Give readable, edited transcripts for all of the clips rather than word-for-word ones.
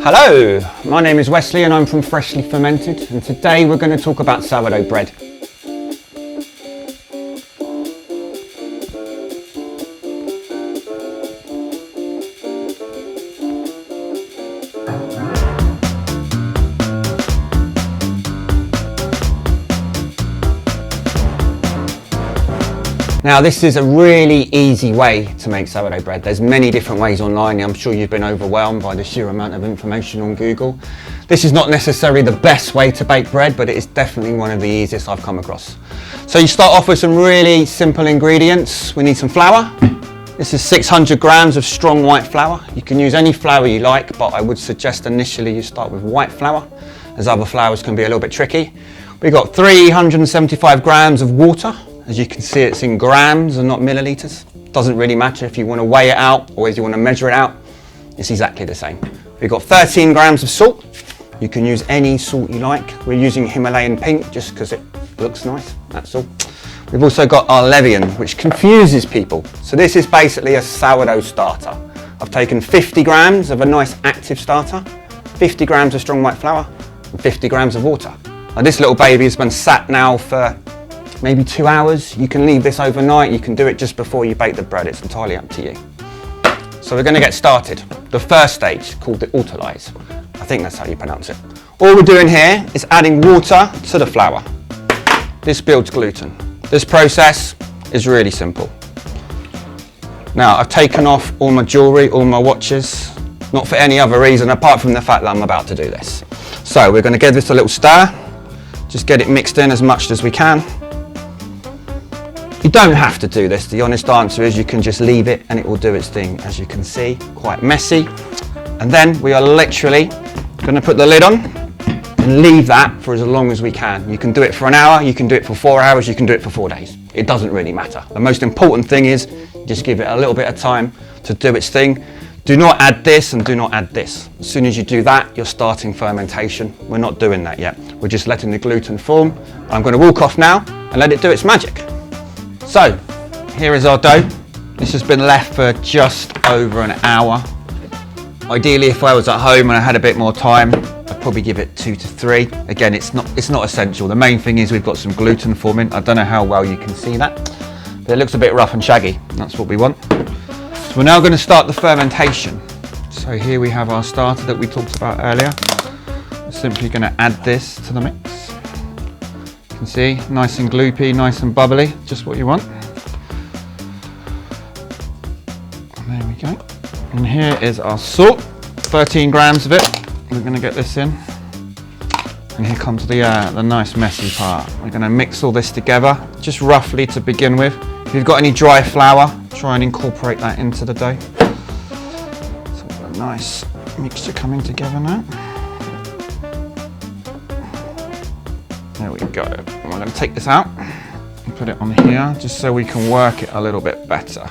Hello, my name is Wesley and I'm from Freshly Fermented, and today we're going to talk about sourdough bread. Now this is a really easy way to make sourdough bread. There's many different ways online. I'm sure you've been overwhelmed by the sheer amount of information on Google. This is not necessarily the best way to bake bread, but it is definitely one of the easiest I've come across. So you start off with some really simple ingredients. We need some flour. This is 600 grams of strong white flour. You can use any flour you like, but I would suggest initially you start with white flour, as other flours can be a little bit tricky. We've got 375 grams of water. As you can see, it's in grams and not milliliters. Doesn't really matter if you want to weigh it out or if you want to measure it out. It's exactly the same. We've got 13 grams of salt. You can use any salt you like. We're using Himalayan pink just because it looks nice, that's all. We've also got our levain, which confuses people. So this is basically a sourdough starter. I've taken 50 grams of a nice active starter, 50 grams of strong white flour, and 50 grams of water. Now this little baby has been sat now for maybe 2 hours. You can leave this overnight. You can do it just before you bake the bread. It's entirely up to you. So we're going to get started. The first stage, called the autolyse. I think that's how you pronounce it. All we're doing here is adding water to the flour. This builds gluten. This process is really simple. Now I've taken off all my jewellery, all my watches, not for any other reason apart from the fact that I'm about to do this. So we're going to give this a little stir. Just get it mixed in as much as we can. You don't have to do this. The honest answer is you can just leave it and it will do its thing. As you can see, quite messy. And then we are literally going to put the lid on and leave that for as long as we can. You can do it for an hour, you can do it for 4 hours, you can do it for 4 days. It doesn't really matter. The most important thing is just give it a little bit of time to do its thing. Do not add this and do not add this. As soon as you do that, you're starting fermentation. We're not doing that yet. We're just letting the gluten form. I'm going to walk off now and let it do its magic. So, here is our dough. This has been left for just over an hour. Ideally, if I was at home and I had a bit more time, I'd probably give it 2 to 3. Again, it's not essential. The main thing is we've got some gluten forming. I don't know how well you can see that, but it looks a bit rough and shaggy. That's what we want. So we're now going to start the fermentation. So here we have our starter that we talked about earlier. We're simply going to add this to the mix. You can see, nice and gloopy, nice and bubbly, just what you want. And there we go. And here is our salt, 13 grams of it. We're going to get this in. And here comes the nice messy part. We're going to mix all this together, just roughly to begin with. If you've got any dry flour, try and incorporate that into the dough. So we've got a nice mixture coming together now. There we go. And we're going to take this out and put it on here just so we can work it a little bit better.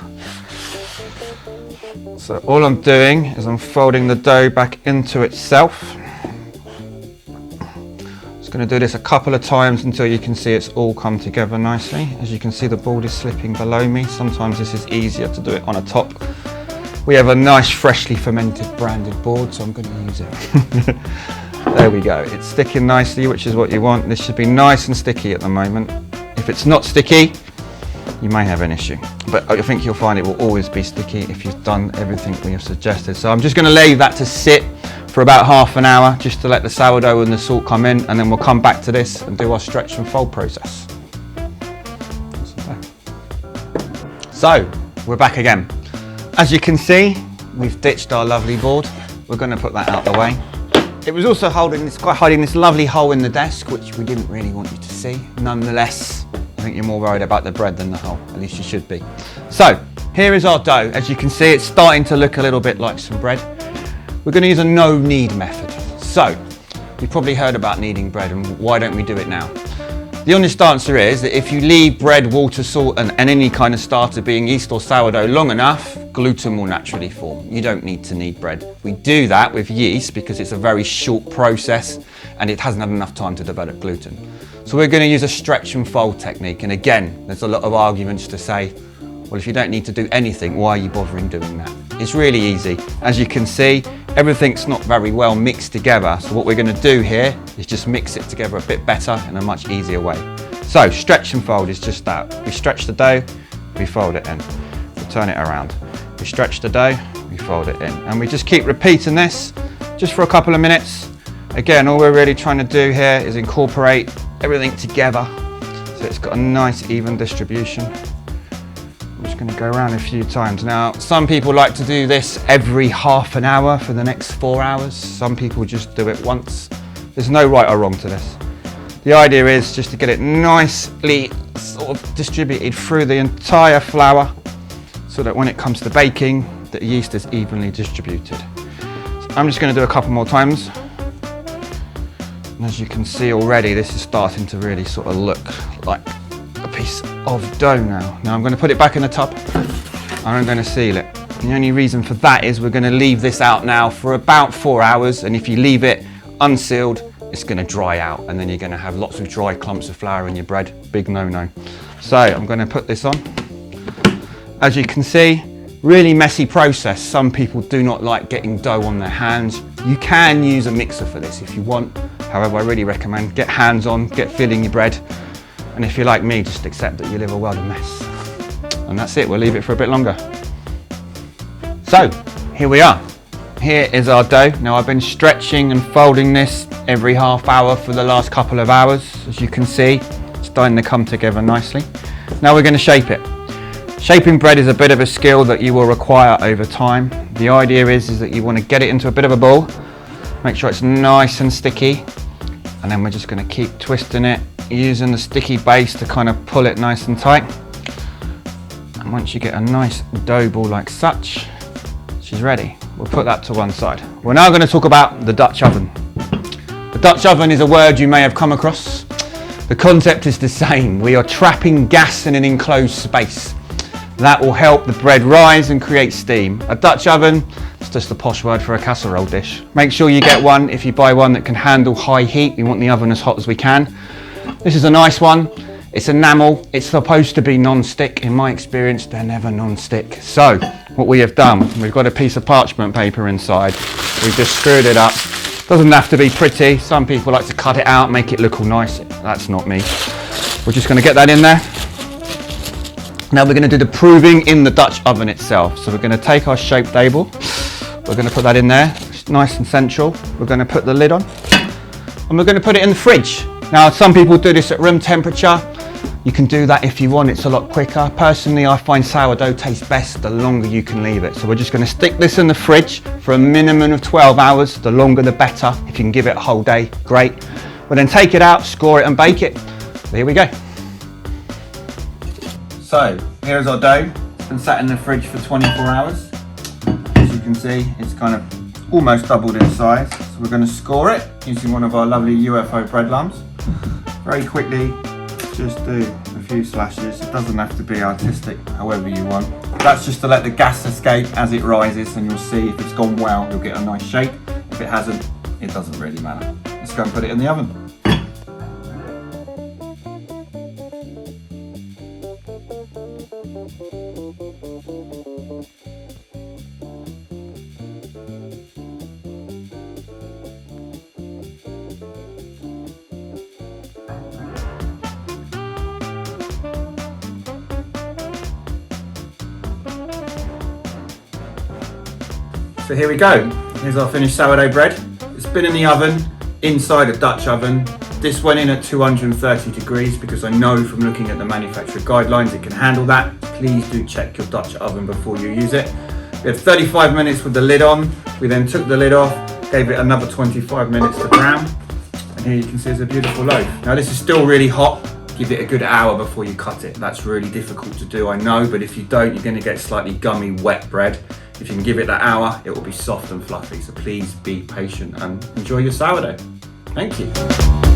So all I'm doing is I'm folding the dough back into itself. Just going to do this a couple of times until you can see it's all come together nicely. As you can see, the board is slipping below me. Sometimes this is easier to do it on a top. We have a nice freshly fermented branded board, so I'm going to use it. There we go, it's sticking nicely, which is what you want. This should be nice and sticky at the moment. If it's not sticky, you may have an issue. But I think you'll find it will always be sticky if you've done everything we have suggested. So I'm just going to leave that to sit for about half an hour, just to let the sourdough and the salt come in, and then we'll come back to this and do our stretch and fold process. So, we're back again. As you can see, we've ditched our lovely board. We're going to put that out the way. It was also hiding this lovely hole in the desk, which we didn't really want you to see. Nonetheless, I think you're more worried about the bread than the hole, at least you should be. So, here is our dough. As you can see, it's starting to look a little bit like some bread. We're going to use a no knead method. So, you've probably heard about kneading bread, and why don't we do it now? The honest answer is that if you leave bread, water, salt and any kind of starter, being yeast or sourdough, long enough, gluten will naturally form. You don't need to knead bread. We do that with yeast because it's a very short process and it hasn't had enough time to develop gluten. So we're going to use a stretch and fold technique. And again, there's a lot of arguments to say, Well, if you don't need to do anything, why are you bothering doing that? It's really easy. As you can see, everything's not very well mixed together. So what we're going to do here is just mix it together a bit better in a much easier way. So stretch and fold is just that. We stretch the dough, we fold it in. We turn it around. We stretch the dough, we fold it in. And we just keep repeating this just for a couple of minutes. Again, all we're really trying to do here is incorporate everything together so it's got a nice even distribution. I'm just going to go around a few times. Now, some people like to do this every half an hour for the next 4 hours. Some people just do it once. There's no right or wrong to this. The idea is just to get it nicely sort of distributed through the entire flour so that when it comes to baking, the yeast is evenly distributed. So I'm just going to do a couple more times. And as you can see already, this is starting to really sort of look like a piece of dough now. Now I'm going to put it back in the tub and I'm going to seal it. The only reason for that is we're going to leave this out now for about 4 hours, and if you leave it unsealed, it's going to dry out and then you're going to have lots of dry clumps of flour in your bread. Big no-no. So I'm going to put this on. As you can see, really messy process. Some people do not like getting dough on their hands. You can use a mixer for this if you want. However, I really recommend get hands on, get filling your bread. And if you're like me, just accept that you live a world of mess. And that's it, we'll leave it for a bit longer. So, here we are. Here is our dough. Now I've been stretching and folding this every half hour for the last couple of hours. As you can see, it's starting to come together nicely. Now we're going to shape it. Shaping bread is a bit of a skill that you will require over time. The idea is that you want to get it into a bit of a ball, make sure it's nice and sticky, and then we're just going to keep twisting it, using the sticky base to kind of pull it nice and tight. And once you get a nice dough ball like such, she's ready. We'll put that to one side. We're now going to talk about the Dutch oven. The Dutch oven is a word you may have come across. The concept is the same. We are trapping gas in an enclosed space. That will help the bread rise and create steam. A Dutch oven, it's just a posh word for a casserole dish. Make sure you get one if you buy one that can handle high heat. We want the oven as hot as we can. This is a nice one. It's enamel. It's supposed to be non-stick. In my experience, they're never non-stick. So what we have done, we've got a piece of parchment paper inside. We've just screwed it up. Doesn't have to be pretty. Some people like to cut it out, make it look all nice. That's not me. We're just going to get that in there. Now we're going to do the proving in the Dutch oven itself. So we're going to take our shape table. We're going to put that in there. It's nice and central. We're going to put the lid on. And we're going to put it in the fridge. Now some people do this at room temperature. You can do that if you want, it's a lot quicker. Personally, I find sourdough tastes best the longer you can leave it. So we're just going to stick this in the fridge for a minimum of 12 hours. The longer the better. If you can give it a whole day, great. We'll then take it out, score it and bake it. So here we go. So here's our dough. It's been sat in the fridge for 24 hours. As you can see, it's kind of almost doubled in size. So we're going to score it using one of our lovely UFO bread lumps. Very quickly, just do a few slashes. It doesn't have to be artistic, however you want. That's just to let the gas escape as it rises, and you'll see if it's gone well, you'll get a nice shape. If it hasn't, it doesn't really matter. Let's go and put it in the oven. So here we go. Here's our finished sourdough bread. It's been in the oven, inside a Dutch oven. This went in at 230 degrees because I know from looking at the manufacturer guidelines it can handle that. Please do check your Dutch oven before you use it. We had 35 minutes with the lid on. We then took the lid off, gave it another 25 minutes to brown. And here you can see it's a beautiful loaf. Now this is still really hot. Give it a good hour before you cut it. That's really difficult to do, I know, but if you don't, you're going to get slightly gummy, wet bread. If you can give it that hour, it will be soft and fluffy. So please be patient and enjoy your sourdough. Thank you.